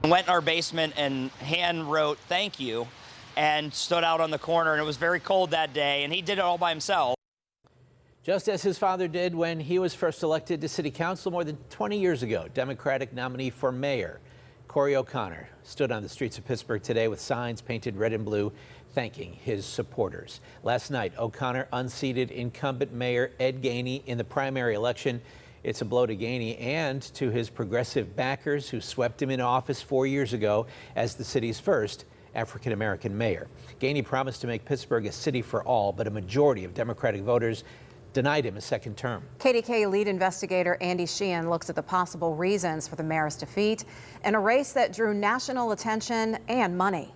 Went in our basement and hand wrote "thank you" and stood out on the corner, and it was very cold that day, and he did it all by himself. Just as his father did when he was first elected to city council more than 20 years ago, Democratic nominee for mayor Corey O'Connor stood on the streets of Pittsburgh today with signs painted red and blue thanking his supporters. Last night, O'Connor unseated incumbent Mayor Ed Gainey in the primary election. It's a blow to Gainey and to his progressive backers who swept him into office 4 years ago as the city's first African-American mayor. Gainey promised to make Pittsburgh a city for all, but a majority of Democratic voters denied him a second term. KDKA lead investigator Andy Sheehan looks at the possible reasons for the mayor's defeat in a race that drew national attention and money.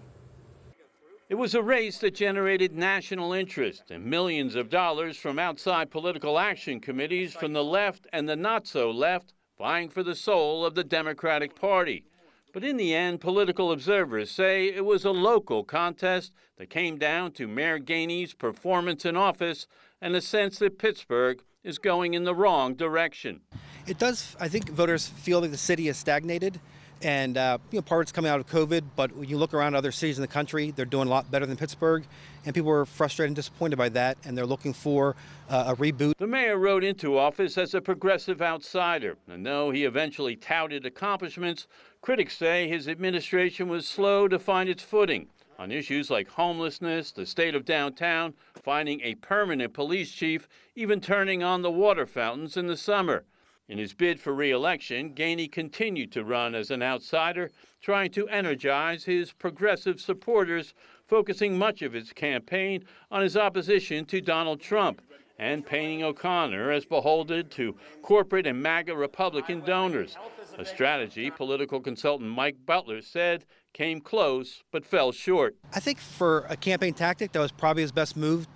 It was a race that generated national interest and millions of dollars from outside political action committees from the left and the not-so-left vying for the soul of the Democratic Party. But in the end, political observers say it was a local contest that came down to Mayor Gainey's performance in office and a sense that Pittsburgh is going in the wrong direction. It does, I think voters feel like the city is stagnated. And part of it's coming out of COVID, but when you look around other cities in the country, they're doing a lot better than Pittsburgh, and people are frustrated and disappointed by that, and they're looking for a reboot. The mayor rode into office as a progressive outsider, and though he eventually touted accomplishments, critics say his administration was slow to find its footing on issues like homelessness, the state of downtown, finding a permanent police chief, even turning on the water fountains in the summer. In his bid for re-election, Gainey continued to run as an outsider, trying to energize his progressive supporters, focusing much of his campaign on his opposition to Donald Trump and painting O'Connor as beholden to corporate and MAGA Republican donors, a strategy political consultant Mike Butler said came close but fell short. I think for a campaign tactic, that was probably his best move,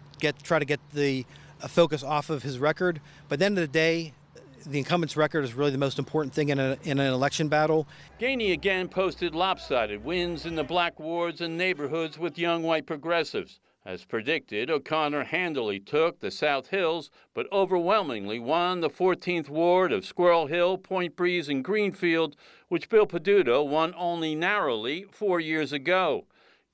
try to get the focus off of his record. But at the end of the day, the incumbent's record is really the most important thing in an election battle. Gainey again posted lopsided wins in the black wards and neighborhoods with young white progressives. As predicted, O'Connor handily took the South Hills, but overwhelmingly won the 14th ward of Squirrel Hill, Point Breeze, and Greenfield, which Bill Peduto won only narrowly 4 years ago.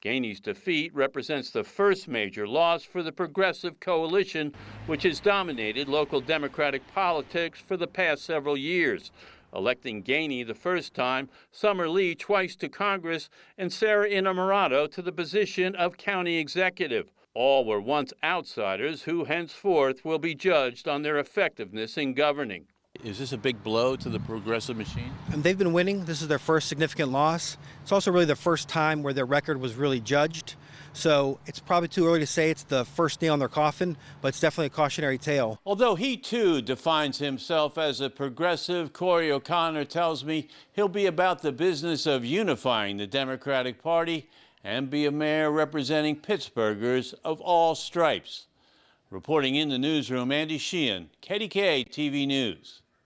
Gainey's defeat represents the first major loss for the Progressive Coalition, which has dominated local Democratic politics for the past several years, electing Gainey the first time, Summer Lee twice to Congress, and Sarah Innamorato to the position of county executive. All were once outsiders who henceforth will be judged on their effectiveness in governing. Is this a big blow to the progressive machine? And they've been winning. This is their first significant loss. It's also really the first time where their record was really judged. So it's probably too early to say it's the first nail in their coffin, but it's definitely a cautionary tale. Although he too defines himself as a progressive, Corey O'Connor tells me he'll be about the business of unifying the Democratic Party and be a mayor representing Pittsburghers of all stripes. Reporting in the newsroom, Andy Sheehan, KDKA-TV News.